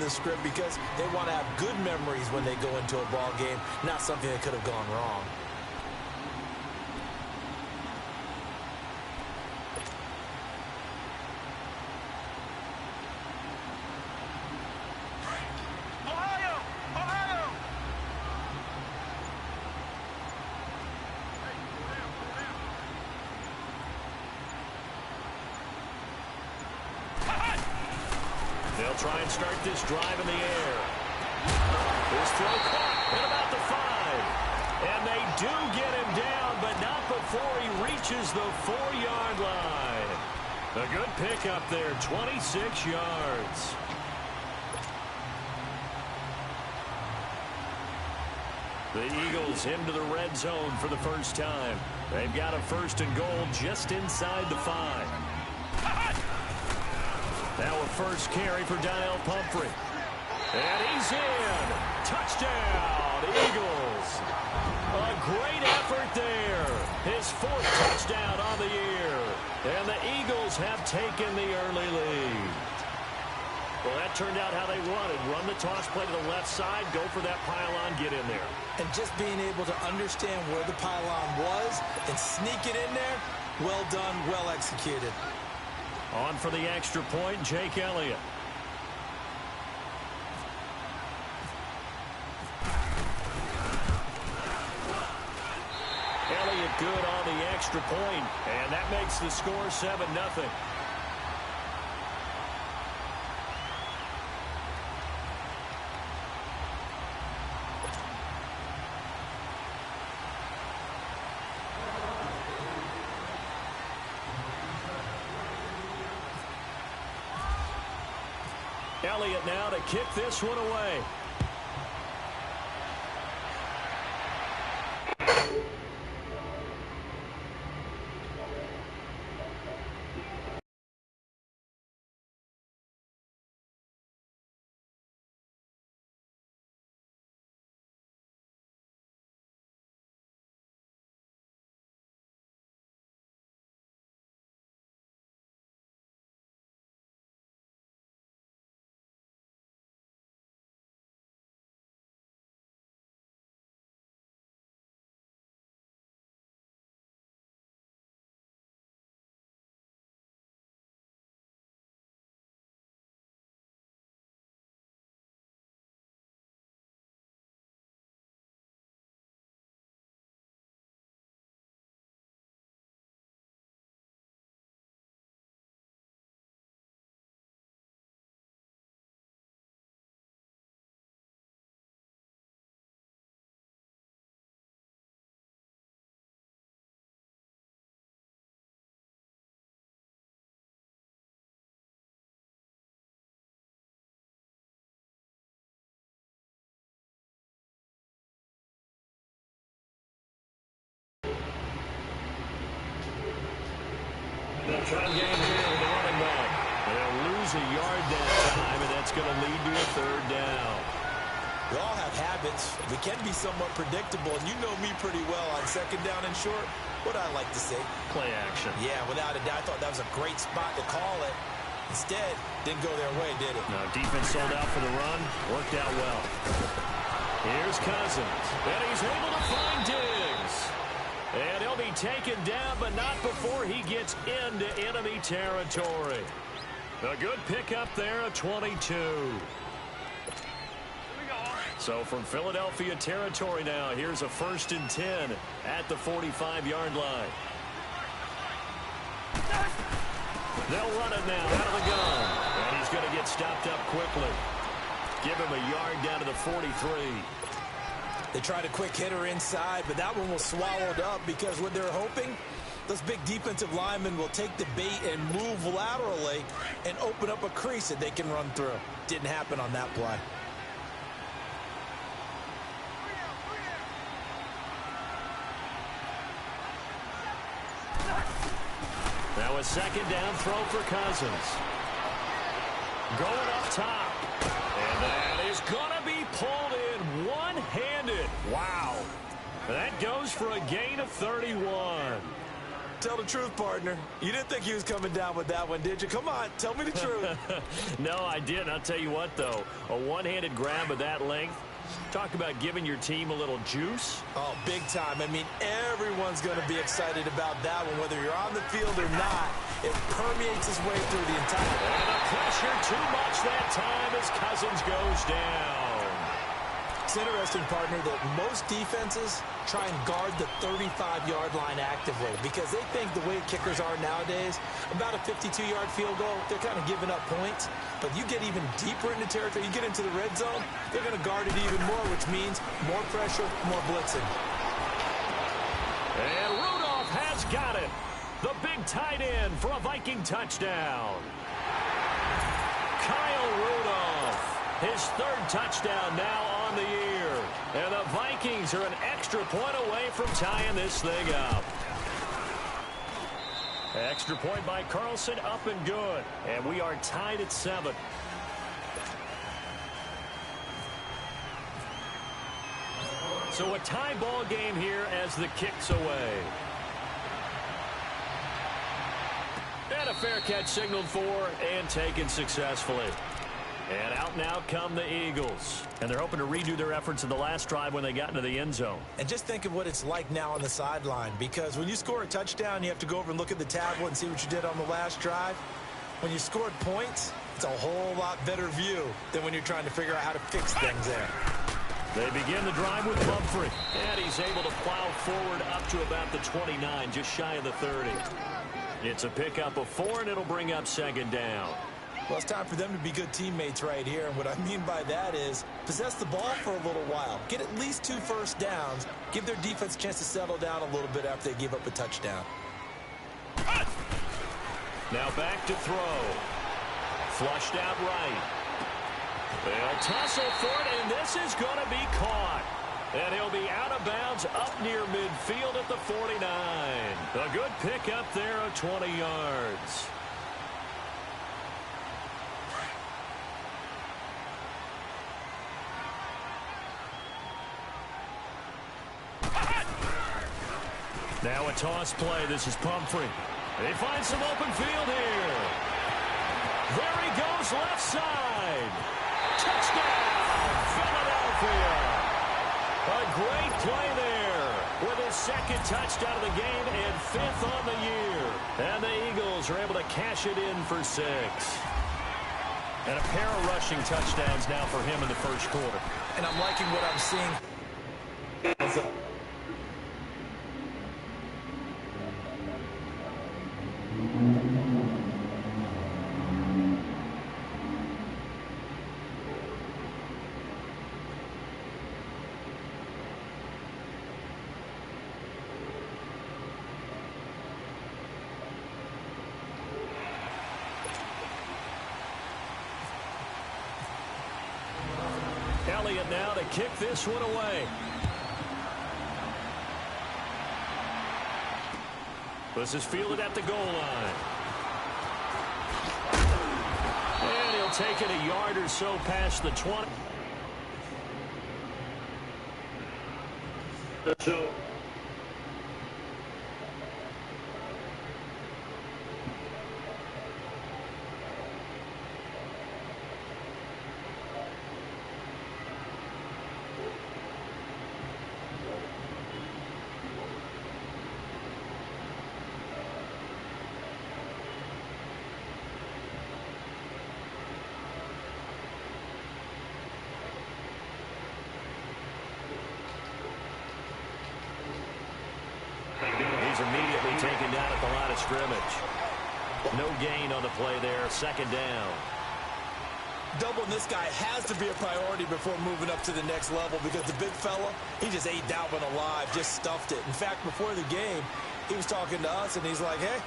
the script because they want to have good memories when they go into a ball game, not something that could have gone wrong. They'll try and start this drive in the air. His throw caught at about the 5. And they do get him down, but not before he reaches the 4-yard line. A good pickup there, 26 yards. The Eagles into the red zone for the first time. They've got a 1st and goal just inside the 5. Now a first carry for Daniel Pumphrey. And he's in. Touchdown, Eagles. A great effort there. His 4th touchdown on the year. And the Eagles have taken the early lead. Well, that turned out how they wanted. Run the toss play to the left side, go for that pylon, get in there. And just being able to understand where the pylon was and sneak it in there, well done, well executed. On for the extra point, Jake Elliott. Elliott good on the extra point, and that makes the score 7-0. Elliott now to kick this one away. Try game here with the running back. They'll lose a yard that time, and that's going to lead to a 3rd down. We all have habits. We can be somewhat predictable, and you know me pretty well on 2nd down and short. What I like to say? Play action. Yeah, without a doubt. I thought that was a great spot to call it. Instead, didn't go their way, did it? No, defense sold out for the run. Worked out well. Here's Cousins, and he's able to find Diggs. And he'll be taken down, but not before he gets into enemy territory. A good pickup there, a 22. So from Philadelphia territory now, here's a 1st and 10 at the 45-yard line. They'll run it now out of the gun. And he's going to get stopped up quickly. Give him a yard down to the 43. They tried a quick hitter inside, but that one was swallowed up because what they're hoping, those big defensive linemen will take the bait and move laterally and open up a crease that they can run through. Didn't happen on that play. Now a 2nd down throw for Cousins. Going up top. And that is going to be pulled in one-handed. Wow. That goes for a gain of 31. Tell the truth, partner. You didn't think he was coming down with that one, did you? Come on, tell me the truth. No, I didn't. I'll tell you what, though. A one-handed grab of that length. Talk about giving your team a little juice. Oh, big time. I mean, everyone's going to be excited about that one, whether you're on the field or not. It permeates its way through the entire... And the pressure too much that time as Cousins goes down. It's interesting, partner, that most defenses try and guard the 35-yard line actively because they think the way kickers are nowadays, about a 52-yard field goal, they're kind of giving up points. But you get even deeper into territory, you get into the red zone, they're going to guard it even more, which means more pressure, more blitzing. And Rudolph has got it. The big tight end for a Viking touchdown. Kyle Rudolph, his third touchdown now on the year. And the Vikings are an extra point away from tying this thing up. Extra point by Carlson, up and good. And we are tied at 7. So a tie ball game here as the kick's away. And a fair catch signaled for and taken successfully. And out now come the Eagles. And they're hoping to redo their efforts in the last drive when they got into the end zone. And just think of what it's like now on the sideline, because when you score a touchdown, you have to go over and look at the tablet and see what you did on the last drive. When you scored points, it's a whole lot better view than when you're trying to figure out how to fix things there. They begin the drive with Pumphrey. And he's able to plow forward up to about the 29, just shy of the 30. It's a pickup of 4, and it'll bring up second down. Well, it's time for them to be good teammates right here. And what I mean by that is possess the ball for a little while. Get at least 2 first downs. Give their defense a chance to settle down a little bit after they give up a touchdown. Now back to throw. Flushed out right. They'll tussle for it, and this is going to be caught. And he'll be out of bounds up near midfield at the 49. A good pickup there of 20 yards. Now a toss play. This is Pumphrey. They find some open field here. There he goes, left side. Touchdown, Philadelphia. A great play there with his second touchdown of the game and 5th on the year. And the Eagles are able to cash it in for 6. And a pair of rushing touchdowns now for him in the first quarter. And I'm liking what I'm seeing. Elliott now to kick this one away. This is fielded at the goal line. And he'll take it a yard or so past the 20. So immediately taken down at the line of scrimmage. No gain on the play there. Second down. Doubling this guy has to be a priority before moving up to the next level because the big fella, he just ate that one alive, just stuffed it. In fact, before the game, he was talking to us, and he's like, hey,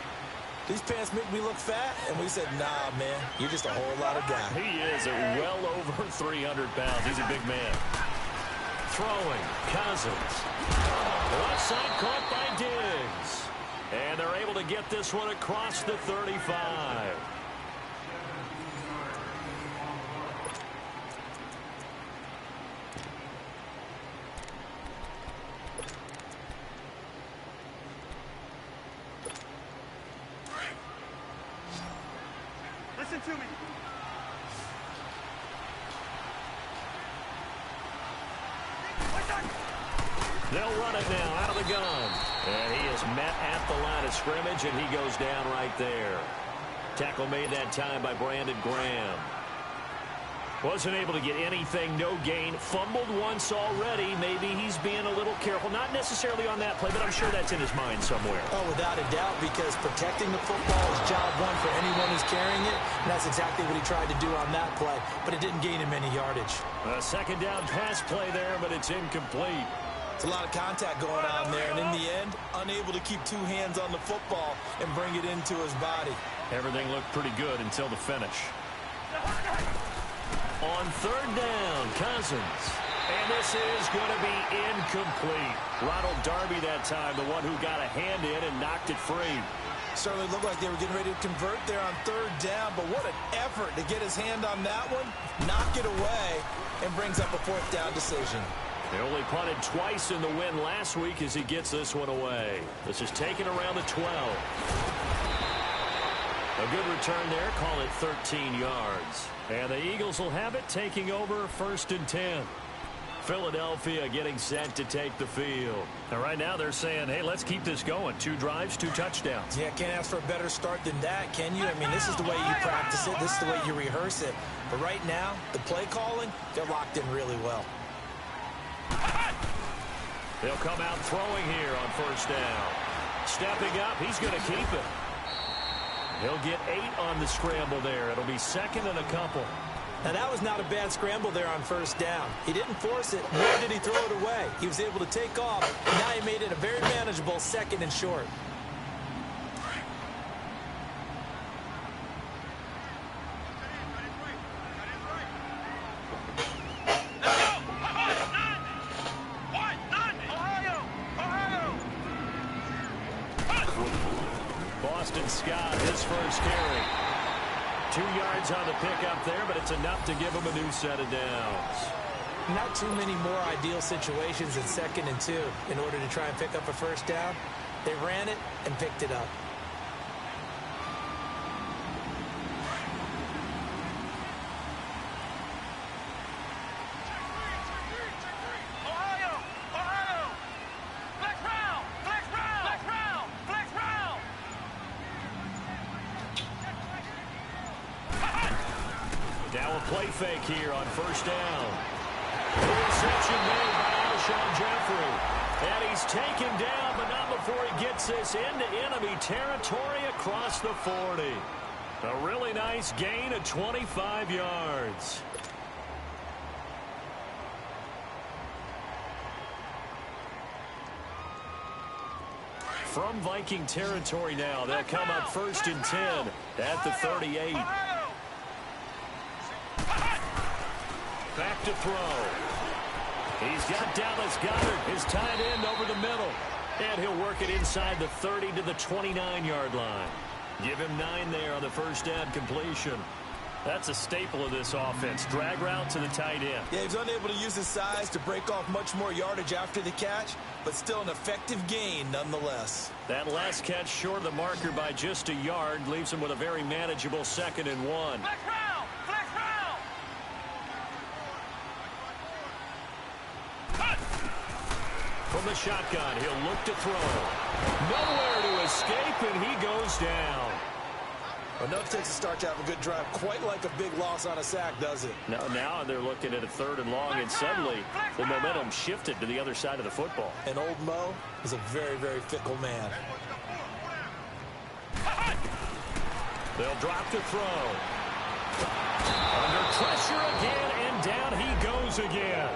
these pants make me look fat. And we said, nah, man, you're just a whole lot of guy. He is well over 300 pounds. He's a big man. Throwing, Cousins. Left side caught by Diggs. And they're able to get this one across the 35. They'll run it now out of the gun. And he is met at the line of scrimmage, and he goes down right there. Tackle made that time by Brandon Graham. Wasn't able to get anything, no gain. Fumbled once already. Maybe he's being a little careful. Not necessarily on that play, but I'm sure that's in his mind somewhere. Oh, without a doubt, because protecting the football is job one for anyone who's carrying it. And that's exactly what he tried to do on that play, but it didn't gain him any yardage. A second down pass play there, but it's incomplete. It's a lot of contact going on there, and in the end, unable to keep two hands on the football and bring it into his body. Everything looked pretty good until the finish. On third down, Cousins. And this is going to be incomplete. Ronald Darby that time, the one who got a hand in and knocked it free. Certainly looked like they were getting ready to convert there on third down, but what an effort to get his hand on that one, knock it away, and brings up a fourth down decision. They only punted twice in the win last week as he gets this one away. This is taken around the 12. A good return there, call it 13 yards. And the Eagles will have it, taking over 1st and 10. Philadelphia getting set to take the field. And right now they're saying, hey, let's keep this going. 2 drives, 2 touchdowns. Yeah, can't ask for a better start than that, can you? I mean, this is the way you practice it. This is the way you rehearse it. But right now, the play calling, they're locked in really well. They'll come out throwing here on 1st down. Stepping up, he's going to keep it. He'll get 8 on the scramble there. It'll be 2nd and a couple. Now, that was not a bad scramble there on 1st down. He didn't force it, nor did he throw it away. He was able to take off, and now he made it a very manageable 2nd and short. Scott, his first carry. 2 yards on the pickup there, but it's enough to give him a new set of downs. Not too many more ideal situations in 2nd and 2 in order to try and pick up a 1st down. They ran it and picked it up. Play fake here on 1st down. Interception made by Alshon Jeffrey. And he's taken down, but not before he gets this into enemy territory across the 40. A really nice gain of 25 yards. From Viking territory now, they'll come up 1st and 10 at the 38. Back to throw. He's got Dallas Goedert, his tight end, over the middle. And he'll work it inside the 30 to the 29-yard line. Give him 9 there on the 1st down completion. That's a staple of this offense. Drag route to the tight end. Yeah, he's unable to use his size to break off much more yardage after the catch, but still an effective gain nonetheless. That last catch short of the marker by just a yard leaves him with a very manageable 2nd and 1. From the shotgun, he'll look to throw. Nowhere to escape, and he goes down. Enough takes a start to have a good drive. Quite like a big loss on a sack, does it? Now they're looking at a 3rd and long, and suddenly the momentum shifted to the other side of the football. And old Mo is a very, very fickle man. They'll drop to throw. Under pressure again, and down he goes again.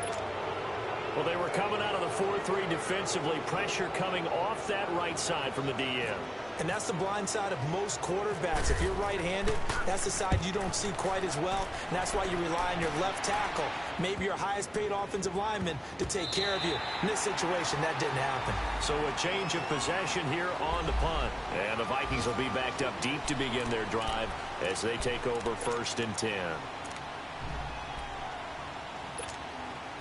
Well, they were coming out of the 4-3 defensively. Pressure coming off that right side from the DN. And that's the blind side of most quarterbacks. If you're right-handed, that's the side you don't see quite as well. And that's why you rely on your left tackle, maybe your highest-paid offensive lineman, to take care of you. In this situation, that didn't happen. So a change of possession here on the punt. And the Vikings will be backed up deep to begin their drive as they take over 1st and 10.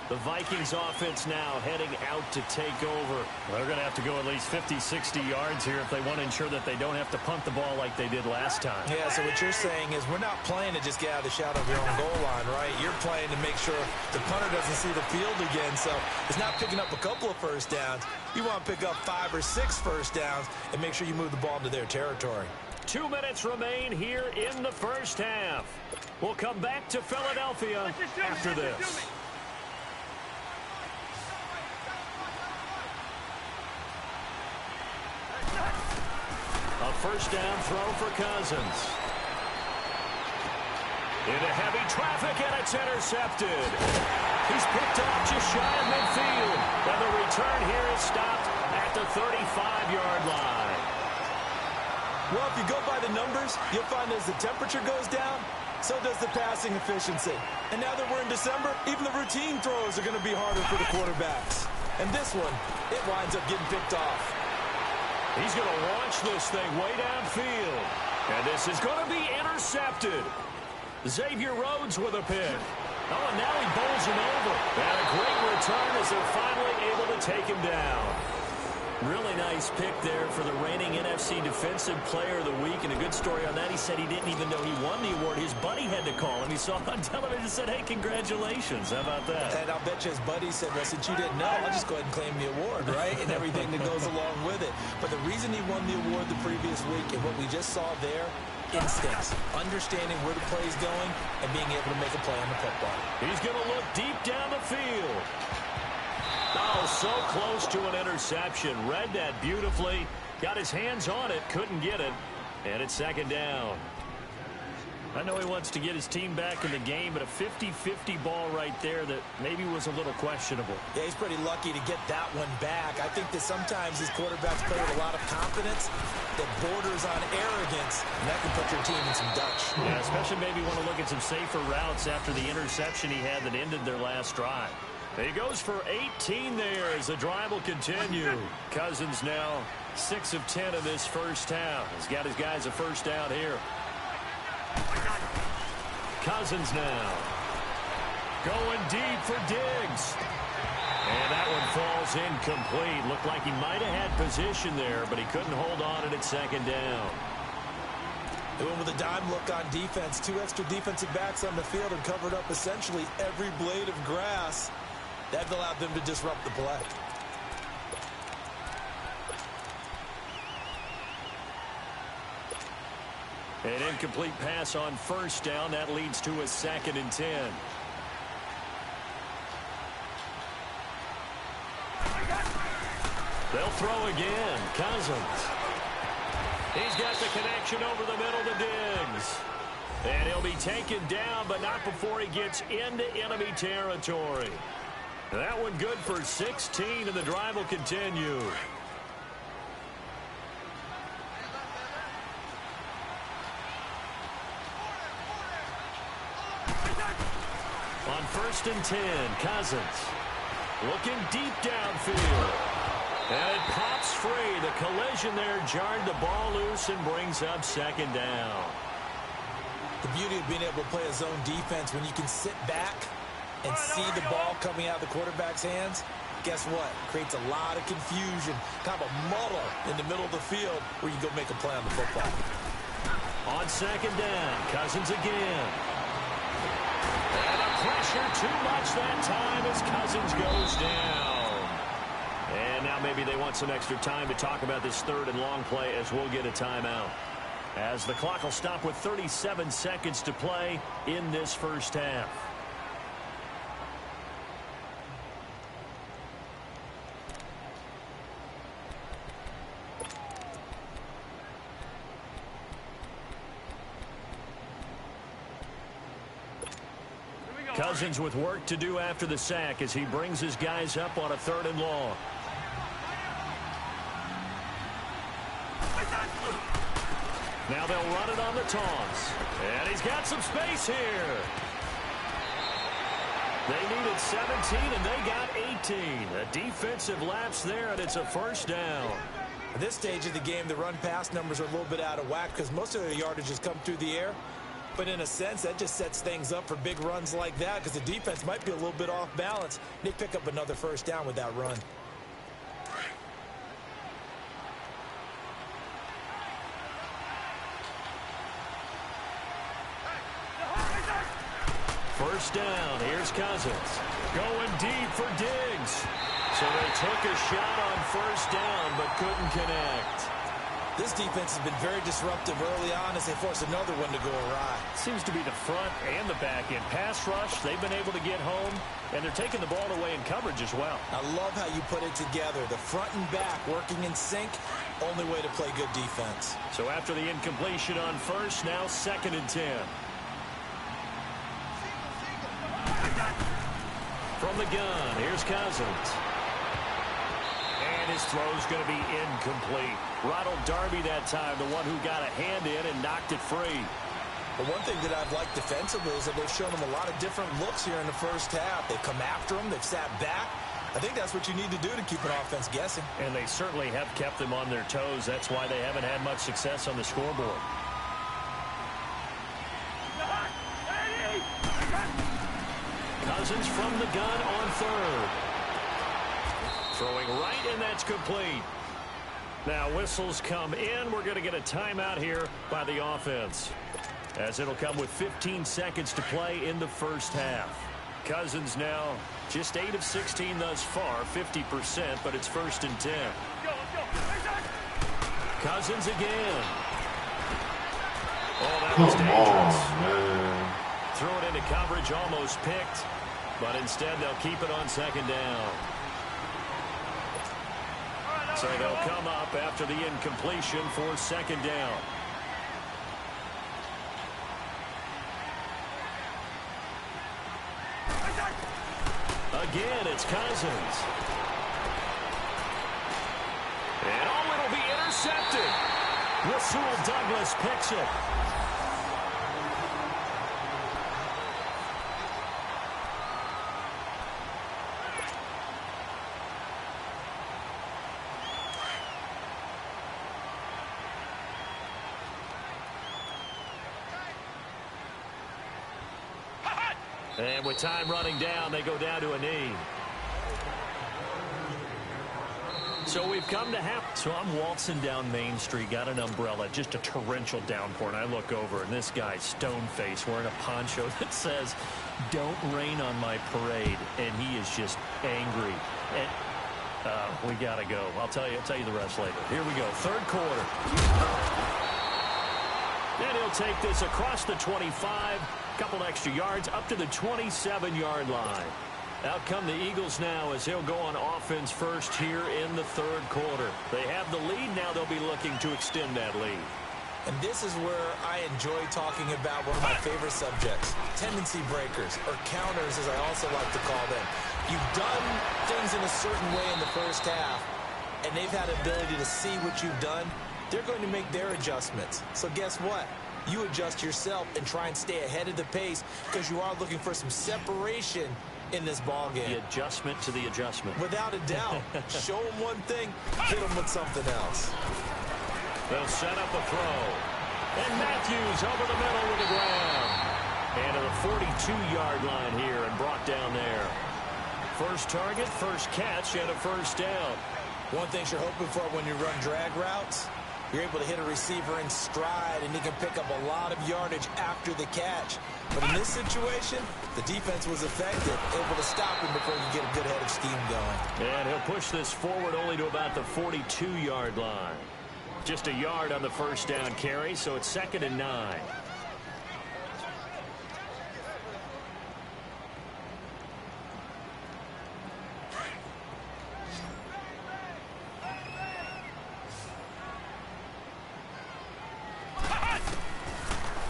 The Vikings offense now heading out to take over. They're going to have to go at least 50, 60 yards here if they want to ensure that they don't have to punt the ball like they did last time. Yeah, so what you're saying is we're not playing to just get out of the shadow of your own goal line, right? You're playing to make sure the punter doesn't see the field again. So it's not picking up a couple of first downs. You want to pick up 5 or 6 first downs and make sure you move the ball into their territory. 2 minutes remain here in the first half. We'll come back to Philadelphia after this. A first down throw for Cousins. Into heavy traffic, and it's intercepted. He's picked off just shy of midfield. And the return here is stopped at the 35-yard line. Well, if you go by the numbers, you'll find as the temperature goes down, so does the passing efficiency. And now that we're in December, even the routine throws are going to be harder for the quarterbacks. And this one, it winds up getting picked off. He's going to launch this thing way downfield. And this is going to be intercepted. Xavier Rhodes with a pick. Oh, and now he bowls him over. And a great return as they're finally able to take him down. Really nice pick there for the reigning NFC Defensive Player of the Week. And a good story on that, he said he didn't even know he won the award. His buddy had to call him. He saw it on television and said, hey, congratulations. How about that? And I'll bet you his buddy said, well, since you didn't know, I'll just go ahead and claim the award, right? And everything that goes along with it. But the reason he won the award the previous week and what we just saw there, instincts, understanding where the play is going and being able to make a play on the football. He's going to look deep down the field. Oh, so close to an interception. Read that beautifully. Got his hands on it. Couldn't get it. And it's second down. I know he wants to get his team back in the game, but a 50-50 ball right there that maybe was a little questionable. Yeah, he's pretty lucky to get that one back. I think that sometimes these quarterbacks play with a lot of confidence that borders on arrogance, and that can put your team in some Dutch. Yeah, especially maybe want to look at some safer routes after the interception he had that ended their last drive. He goes for 18 there as the drive will continue. Cousins now 6 of 10 in this first half. He's got his guys a first down here. Cousins now going deep for Diggs. And that one falls incomplete. Looked like he might have had position there, but he couldn't hold on and it's second down. They went with a dime look on defense. 2 extra defensive backs on the field and covered up essentially every blade of grass. That allowed them to disrupt the play. An incomplete pass on first down. That leads to a 2nd and 10. They'll throw again. Cousins. He's got the connection over the middle to Diggs. And he'll be taken down, but not before he gets into enemy territory. That one good for 16, and the drive will continue. On 1st and 10, Cousins looking deep downfield. And it pops free. The collision there jarred the ball loose and brings up second down. The beauty of being able to play a zone defense when you can sit back and see the ball coming out of the quarterback's hands, guess what? Creates a lot of confusion, kind of a muddle in the middle of the field where you go make a play on the football. On second down, Cousins again. And the pressure too much that time as Cousins goes down. And now maybe they want some extra time to talk about this 3rd and long play as we'll get a timeout. As the clock will stop with 37 seconds to play in this first half. Cousins with work to do after the sack as he brings his guys up on a 3rd and long. Now they'll run it on the toss. And he's got some space here. They needed 17 and they got 18. A defensive lapse there, and it's a first down. At this stage of the game, the run-pass numbers are a little bit out of whack because most of their yardage has come through the air. But in a sense, that just sets things up for big runs like that because the defense might be a little bit off balance. They pick up another first down with that run. First down, here's Cousins. Going deep for Diggs. So they took a shot on first down, but couldn't connect. This defense has been very disruptive early on as they force another one to go awry. Seems to be the front and the back end. Pass rush, they've been able to get home, and they're taking the ball away in coverage as well. I love how you put it together. The front and back working in sync, only way to play good defense. So after the incompletion on first, now 2nd and 10. From the gun, here's Cousins. And his throw's going to be incomplete. Ronald Darby that time, the one who got a hand in and knocked it free. But one thing that I've liked defensively is that they've shown them a lot of different looks here in the first half. They've come after them. They've sat back. I think that's what you need to do to keep an offense guessing. And they certainly have kept them on their toes. That's why they haven't had much success on the scoreboard. Cousins from the gun on third. Throwing right, and that's complete. Now whistles come in. We're going to get a timeout here by the offense, as it'll come with 15 seconds to play in the first half. Cousins now just 8 of 16 thus far, 50%, but it's 1st and 10. Cousins again. Oh, that was dangerous. Man. Threw it into coverage, almost picked, but instead they'll keep it on 2nd down. So they'll come up after the incompletion for 2nd down. Again, it's Cousins. And it'll be intercepted. Rasul Douglas picks it. And with time running down, they go down to a knee. So we've come to half. So I'm waltzing down Main Street, got an umbrella, just a torrential downpour, and I look over, and this guy's stone-faced wearing a poncho that says, "Don't rain on my parade," and he is just angry. And we got to go. I'll tell you the rest later. Here we go, 3rd quarter. And he'll take this across the 25, couple extra yards, up to the 27-yard line. Out come the Eagles now as he'll go on offense first here in the 3rd quarter. They have the lead. Now they'll be looking to extend that lead. And this is where I enjoy talking about one of my favorite subjects, tendency breakers, or counters as I also like to call them. You've done things in a certain way in the first half, and they've had the ability to see what you've done. They're going to make their adjustments. So guess what? You adjust yourself and try and stay ahead of the pace because you are looking for some separation in this ball game. The adjustment to the adjustment. Without a doubt. Show them one thing, hit them with something else. They'll set up a throw. And Matthews over the middle with the ground. And to the 42-yard line here and brought down there. First target, first catch, and a first down. One thing you're hoping for when you run drag routes, you're able to hit a receiver in stride, and he can pick up a lot of yardage after the catch. But in this situation, the defense was effective, able to stop him before you get a good head of steam going. And he'll push this forward only to about the 42-yard line. Just a yard on the first down carry, so it's 2nd and 9.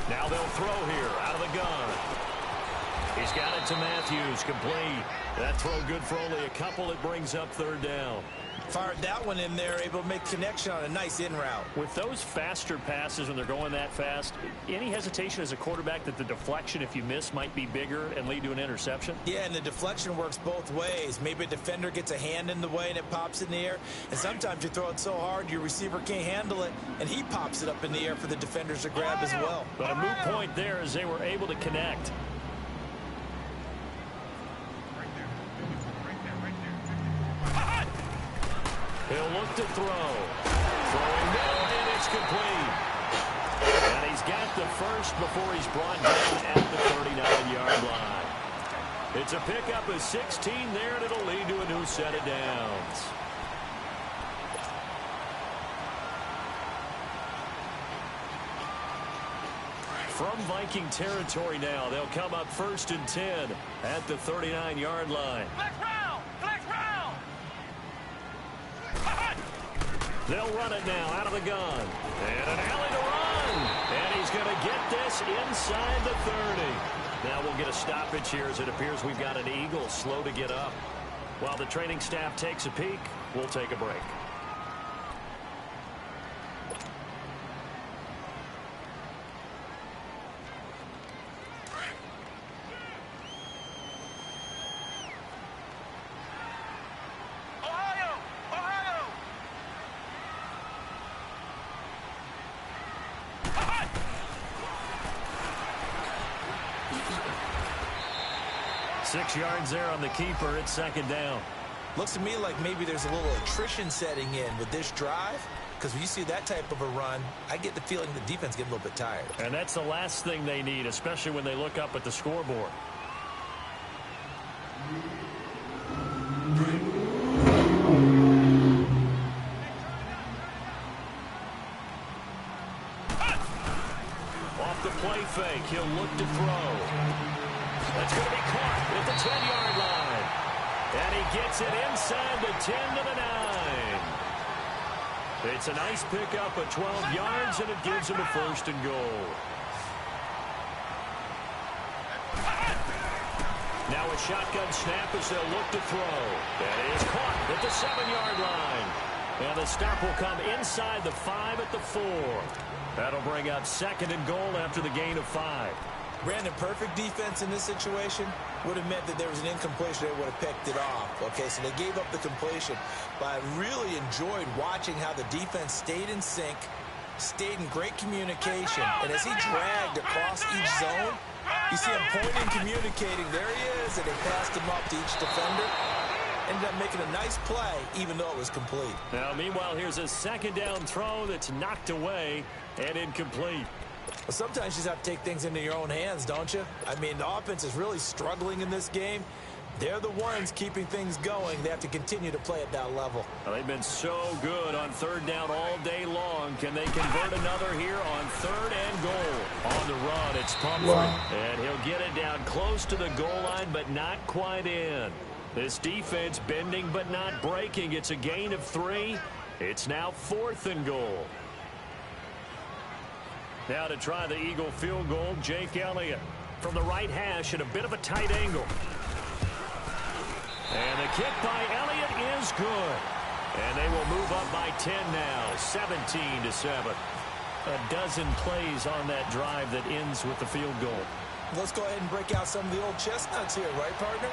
Now they'll throw here out of the gun. He's got it to Matthews, complete. That throw good for only a couple. It brings up 3rd down. Fired that one in there, able to make connection on a nice in route. With those faster passes when they're going that fast, any hesitation as a quarterback that the deflection, if you miss, might be bigger and lead to an interception? Yeah, and the deflection works both ways. Maybe a defender gets a hand in the way and it pops in the air. And sometimes you throw it so hard your receiver can't handle it, and he pops it up in the air for the defenders to grab as well. But a moot point there as they were able to connect. He'll look to throw. Throwing down, and it's complete. And he's got the first before he's brought down at the 39-yard line. It's a pickup of 16 there, and it'll lead to a new set of downs. From Viking territory now, they'll come up 1st and 10 at the 39-yard line. They'll run it now out of the gun. And an alley to run. And he's going to get this inside the 30. Now we'll get a stoppage here as it appears we've got an Eagle slow to get up. While the training staff takes a peek, we'll take a break. Six yards there on the keeper. It's 2nd down. Looks to me like maybe there's a little attrition setting in with this drive, because when you see that type of a run, I get the feeling the defense getting a little bit tired. And that's the last thing they need, especially when they look up at the scoreboard. Off the play fake, he'll look to throw. That's going to be caught at the 10-yard line. And he gets it inside the 10 to the 9. It's a nice pickup of 12 yards, and it gives him a 1st and goal. Now a shotgun snap as they'll look to throw. That is caught at the 7-yard line. And the stop will come inside the 5 at the 4. That'll bring up 2nd and goal after the gain of 5. Brandon, perfect defense in this situation would have meant that there was an incompletion. They would have picked it off. Okay, so they gave up the completion. But I really enjoyed watching how the defense stayed in sync, stayed in great communication. And as he dragged across each zone, you see him pointing, communicating. There he is, and they passed him up to each defender. Ended up making a nice play, even though it was complete. Now, meanwhile, here's a 2nd down throw that's knocked away and incomplete. Well, sometimes you just have to take things into your own hands, don't you? I mean, the offense is really struggling in this game. They're the ones keeping things going. They have to continue to play at that level. Well, they've been so good on 3rd down all day long. Can they convert another here on 3rd and goal? On the run, it's Pumphrey. And he'll get it down close to the goal line, but not quite in. This defense bending but not breaking. It's a gain of 3. It's now 4th and goal. Now to try the Eagle field goal, Jake Elliott from the right hash at a bit of a tight angle. And the kick by Elliott is good. And they will move up by 10 now, 17-7. A dozen plays on that drive that ends with the field goal. Let's go ahead and break out some of the old chestnuts here, right, partner?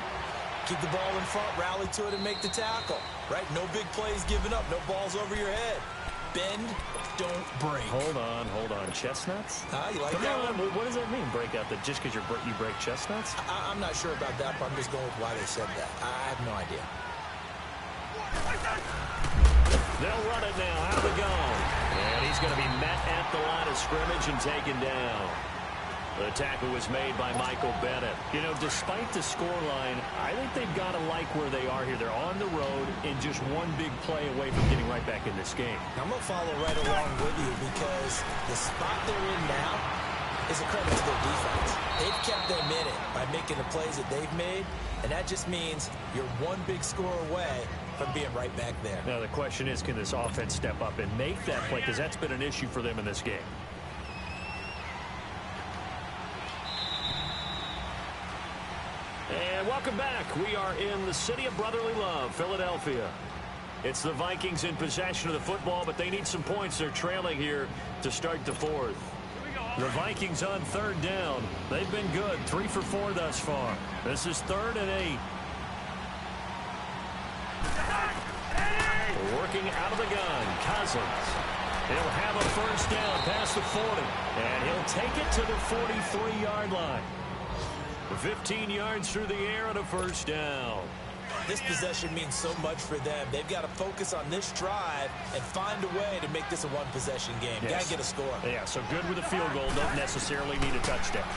Keep the ball in front, rally to it, and make the tackle, right? No big plays given up, no balls over your head. Bend, don't break. Hold on. Chestnuts? You like Come that on, one? what does that mean, break out? That just because you break chestnuts? I'm not sure about that, but I'm just going with why they said that. I have no idea. They'll run it now out of the gun. And he's going to be met at the line of scrimmage and taken down. The tackle was made by Michael Bennett. You know, despite the scoreline, I think they've got to like where they are here. They're on the road and just one big play away from getting right back in this game. I'm going to follow right along with you because the spot they're in now is a credit to their defense. They've kept them in it by making the plays that they've made, and that just means you're one big score away from being right back there. Now, the question is, can this offense step up and make that play? Because that's been an issue for them in this game. And welcome back. We are in the city of brotherly love, Philadelphia. It's the Vikings in possession of the football, but they need some points. They're trailing here to start the fourth. The Vikings on third down. They've been good, 3 for 4 thus far. This is 3rd and 8. Working out of the gun, Cousins. He'll have a first down past the 40, and he'll take it to the 43-yard line. 15 yards through the air and a first down. This possession means so much for them. They've got to focus on this drive and find a way to make this a one-possession game. Yes. Got to get a score. Yeah, so good with a field goal. Don't necessarily need a touchdown.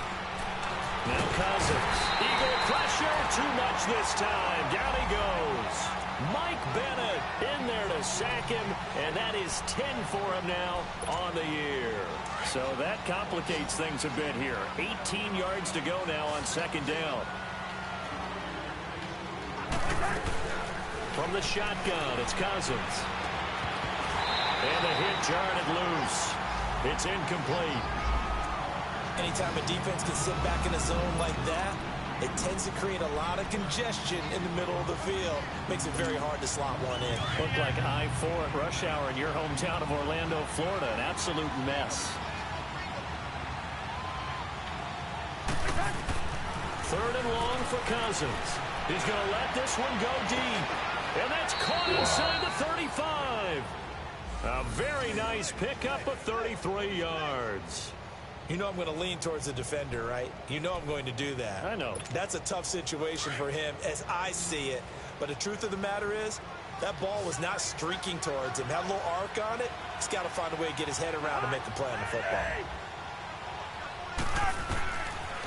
Now Cousins. Eagle pressure. Too much this time. Down he goes. Mike Bennett in there to sack him, and that is 10 for him now on the year. So that complicates things a bit here. 18 yards to go now on second down. From the shotgun, it's Cousins. And the hit jarred loose. It's incomplete. Anytime a defense can sit back in a zone like that, it tends to create a lot of congestion in the middle of the field. Makes it very hard to slot one in. Looked like I-4 at rush hour in your hometown of Orlando, Florida. An absolute mess. 3rd and long for Cousins. He's going to let this one go deep. And that's caught inside the 35. A very nice pickup of 33 yards. You know I'm going to lean towards the defender, right? You know I'm going to do that. I know. That's a tough situation for him as I see it. But the truth of the matter is, that ball was not streaking towards him. Had a little arc on it. He's got to find a way to get his head around and make the play on the football.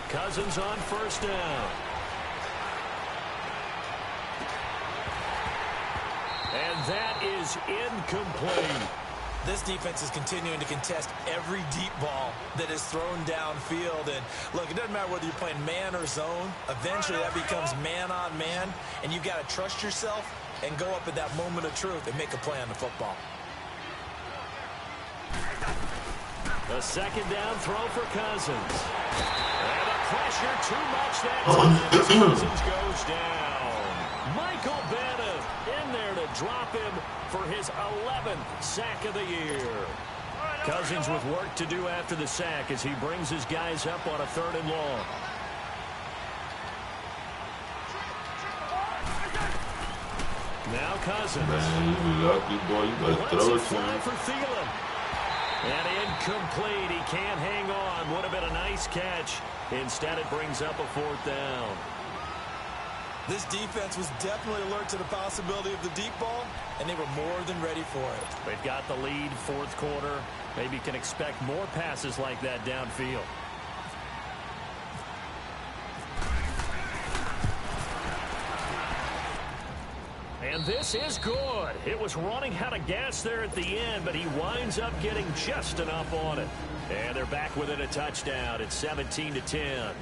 Cousins on first down. And that is incomplete. This defense is continuing to contest every deep ball that is thrown downfield. And look, it doesn't matter whether you're playing man or zone. Eventually that becomes man on man. And you've got to trust yourself and go up at that moment of truth and make a play on the football. The second down throw for Cousins. And the pressure too much that time. Cousins goes down. Michael Bennett in there to drop him for his 11th sack of the year. Cousins with work to do after the sack as he brings his guys up on a 3rd and long. Now Cousins. Man, you lucky boy. You better throw it to him. For Thielen. And incomplete. He can't hang on. Would have been a nice catch. Instead, it brings up a 4th down. This defense was definitely alert to the possibility of the deep ball, and they were more than ready for it. They've got the lead, 4th quarter. Maybe can expect more passes like that downfield. And this is good. It was running out of gas there at the end, but he winds up getting just enough on it. And they're back within a touchdown. It's 17-10.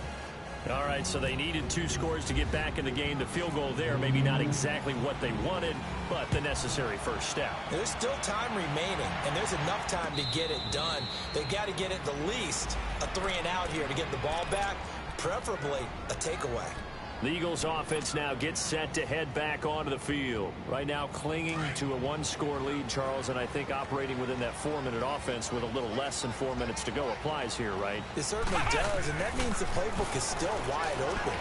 All right, so they needed 2 scores to get back in the game. The field goal there, maybe not exactly what they wanted, but the necessary first step. There's still time remaining, and there's enough time to get it done. They got to get at the least a 3-and-out here to get the ball back, preferably a takeaway. The Eagles offense now gets set to head back onto the field. Right now clinging to a 1-score lead, Charles, and I think operating within that 4-minute offense with a little less than 4 minutes to go applies here, right? It certainly does, and that means the playbook is still wide open.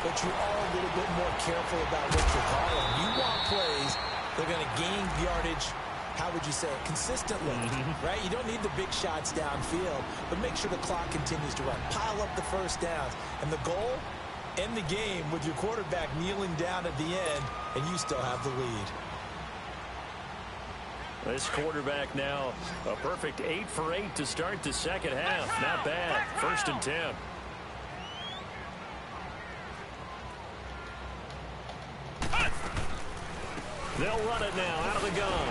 But you are a little bit more careful about what you're calling. You want plays that are going to gain yardage, how would you say it, consistently, right? You don't need the big shots downfield, but make sure the clock continues to run. Pile up the first downs. And the goal? End the game with your quarterback kneeling down at the end, and you still have the lead. This quarterback now a perfect 8 for 8 to start the second half. Not bad. 1st and 10. They'll run it now out of the gun.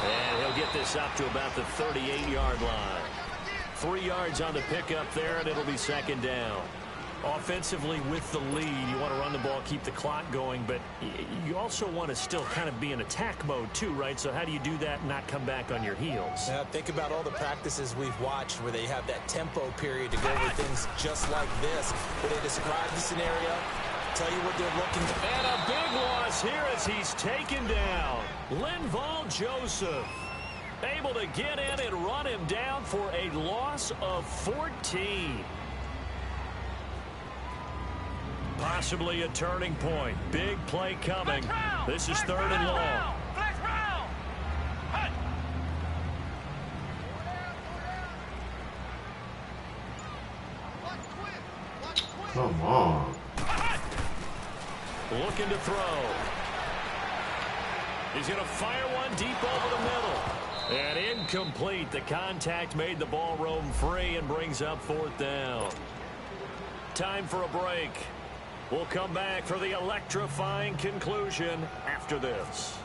And he'll get this up to about the 38-yard line. 3 yards on the pickup there, and it'll be 2nd down. Offensively with the lead, you want to run the ball, keep the clock going, but you also want to still kind of be in attack mode too, right? So how do you do that and not come back on your heels? Yeah, think about all the practices we've watched where they have that tempo period to go over things just like this, where they describe the scenario, Tell you what they're looking to. And a big loss here as he's taken down. Linval Joseph able to get in and run him down for a loss of 14. Possibly a turning point. Big play coming. This is 3rd and long. Come on. Looking to throw. He's going to fire one deep over the middle. And incomplete. The contact made the ball roam free and brings up 4th down. Time for a break. We'll come back for the electrifying conclusion after this.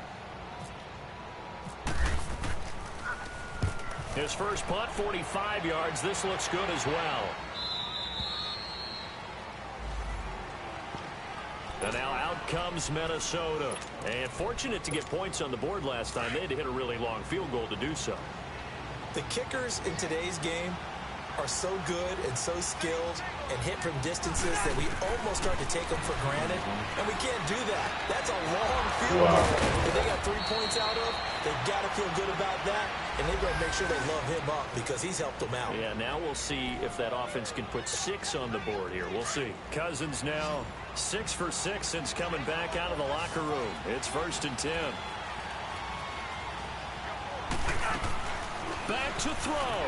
His first punt, 45 yards. This looks good as well. And now out comes Minnesota. And fortunate to get points on the board last time. They had to hit a really long field goal to do so. The kickers in today's game are so good and so skilled and hit from distances that we almost start to take them for granted. And we can't do that. That's a long field goal that they got 3 points out of. They've got to feel good about that. And they've got to make sure they love him up because he's helped them out. Yeah, now we'll see if that offense can put 6 on the board here. We'll see. Cousins now 6 for 6 since coming back out of the locker room. It's 1st and 10. Back to throw.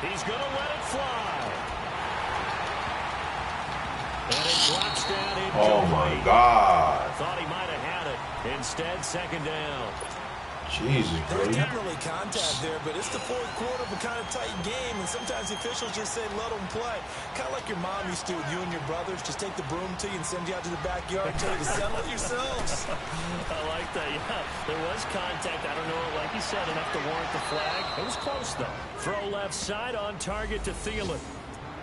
He's going to let it fly. And it drops down incomplete. Oh, my God. Thought he might have had it. Instead, 2nd down. Jesus, bro. There's definitely contact there, but it's the 4th quarter of a kind of tight game, and sometimes the officials just say, let them play. Kind of like your mom used to with you and your brothers. Just take the broom to you and send you out to the backyard and tell you to settle it yourselves. I like that, yeah. There was contact. I don't know, like you said, enough to warrant the flag. It was close, though. Throw left side on target to Thielen.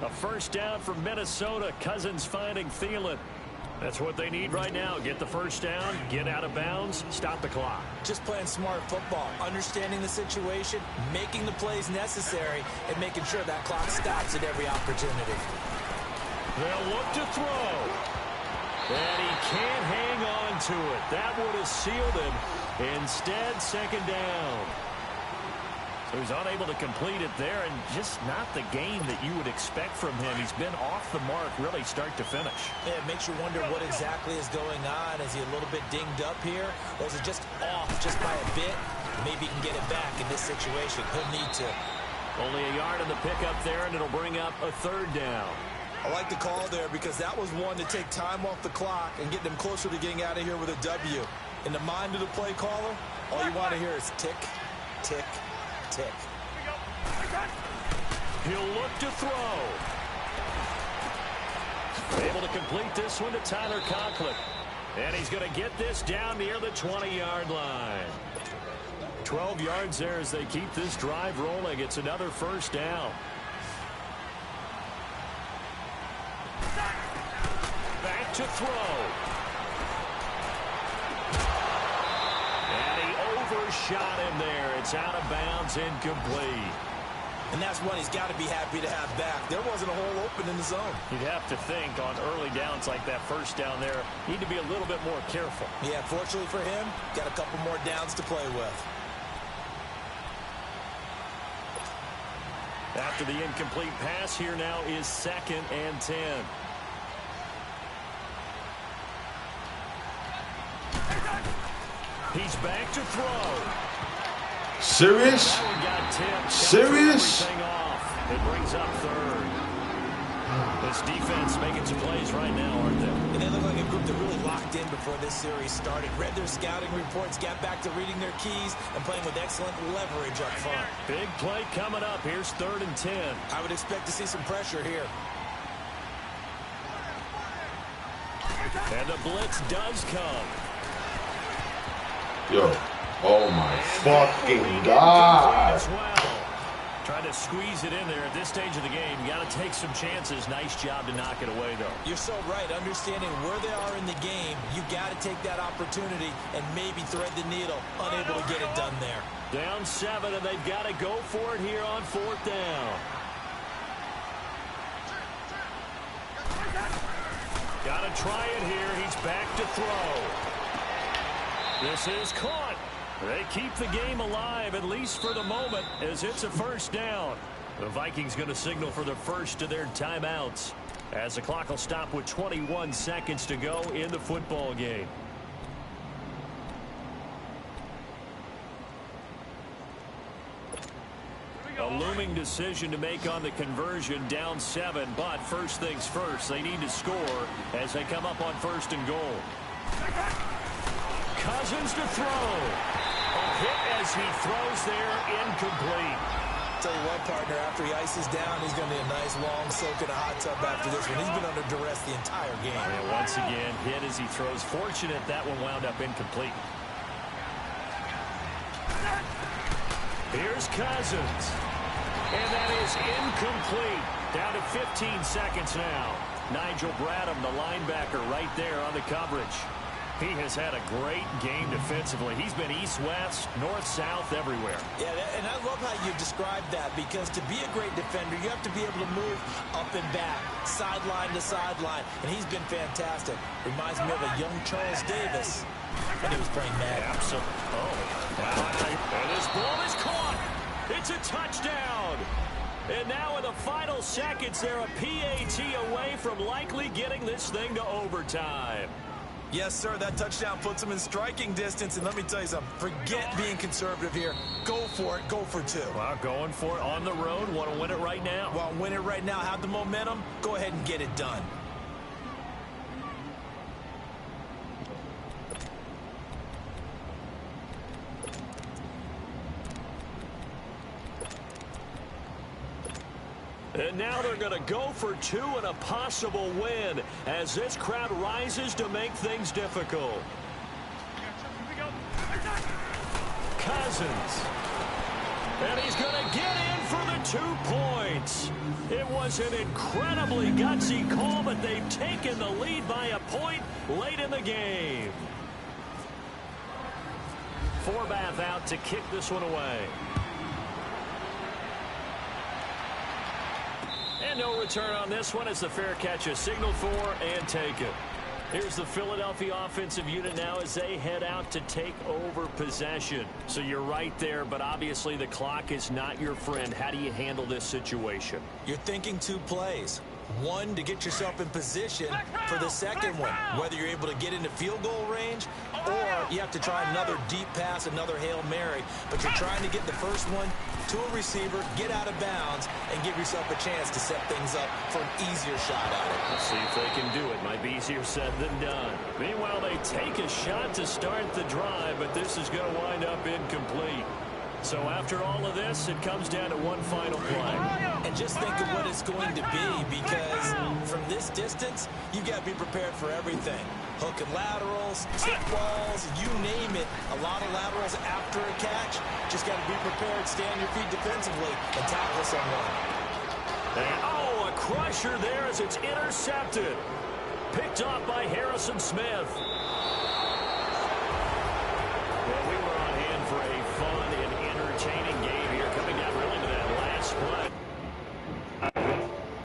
A 1st down for Minnesota. Cousins finding Thielen. That's what they need right now. Get the 1st down, get out of bounds, stop the clock. Just playing smart football, understanding the situation, making the plays necessary, and making sure that clock stops at every opportunity. They'll look to throw. And he can't hang on to it. That would have sealed him. Instead, 2nd down. So he's unable to complete it there, and just not the game that you would expect from him. He's been off the mark really start to finish. Yeah, it makes you wonder what exactly is going on. Is he a little bit dinged up here? Or is it just off just by a bit? Maybe he can get it back in this situation. He'll need to. Only a yard in the pickup there, and it'll bring up a 3rd down. I like the call there because that was one to take time off the clock and get them closer to getting out of here with a W. In the mind of the play caller, all you want to hear is tick, tick, tick. He'll look to throw. Able to complete this one to Tyler Conklin. And he's going to get this down near the 20-yard line. 12 yards there as they keep this drive rolling. It's another 1st down. Back to throw. And he overshot him there. It's out of bounds, incomplete. And that's one he's got to be happy to have back. There wasn't a hole open in the zone. You'd have to think on early downs like that 1st down there, need to be a little bit more careful. Yeah, fortunately for him, got a couple more downs to play with. After the incomplete pass, here now is 2nd and 10. He's back to throw. Serious? Serious? It brings up 3rd. This defense making some plays right now, aren't they? And they look like a group that really locked in before this series started. Read their scouting reports, got back to reading their keys, and playing with excellent leverage up front. Big play coming up. Here's 3rd and 10. I would expect to see some pressure here. And the blitz does come. Yo. Oh, my fucking God. Trying to squeeze it in there at this stage of the game. You got to take some chances. Nice job to knock it away, though. You're so right. Understanding where they are in the game, you got to take that opportunity and maybe thread the needle. Unable to get it done there. Down 7, and they've got to go for it here on 4th down. Got to try it here. He's back to throw. This is caught. They keep the game alive, at least for the moment, as it's a first down. The Vikings going to signal for the first of their timeouts, as the clock will stop with 21 seconds to go in the football game. A looming decision to make on the conversion, down 7, but first things first, they need to score as they come up on 1st and goal. Cousins to throw. A hit as he throws there, incomplete. Tell you what, partner, after he ices down, he's going to need a nice long soak in a hot tub after this one. He's been under duress the entire game. And once again, hit as he throws. Fortunate that one wound up incomplete. Here's Cousins. And that is incomplete. Down to 15 seconds now. Nigel Bradham, the linebacker, right there on the coverage. He has had a great game defensively. He's been east-west, north-south, everywhere. Yeah, and I love how you described that, because to be a great defender, you have to be able to move up and back, sideline to sideline, and he's been fantastic. Reminds me of a young Charles Davis when he was playing Madden. Absolutely. And this ball is caught. It's a touchdown. And now in the final seconds, they're a PAT away from likely getting this thing to overtime. Yes, sir, that touchdown puts him in striking distance. And let me tell you something, forget being conservative here. Go for it, go for 2. Well, going for it on the road. Want to win it right now. Well, win it right now, have the momentum, go ahead and get it done. And now they're going to go for 2 and a possible win as this crowd rises to make things difficult. Cousins. And he's going to get in for the 2 points. It was an incredibly gutsy call, but they've taken the lead by a point late in the game. Forbath out to kick this one away. And no return on this one as the fair catch is signaled for and taken. Here's the Philadelphia offensive unit now as they head out to take over possession. So you're right there, but obviously the clock is not your friend. How do you handle this situation? You're thinking 2 plays. 1, to get yourself in position for the second one, whether you're able to get into field goal range or you have to try another deep pass, another Hail Mary. But you're trying to get the first one to a receiver, get out of bounds, and give yourself a chance to set things up for an easier shot at it. Let's see if they can do it. Might be easier said than done. Meanwhile, they take a shot to start the drive, but this is going to wind up incomplete. So after all of this, it comes down to one final play. And just think of what it's going to be, because from this distance, you've got to be prepared for everything. Hook and laterals, tip balls, you name it. A lot of laterals after a catch. Just got to be prepared, stay on your feet defensively, and tackle someone. And, a crusher there as it's intercepted. Picked off by Harrison Smith. Well, we were on hand for a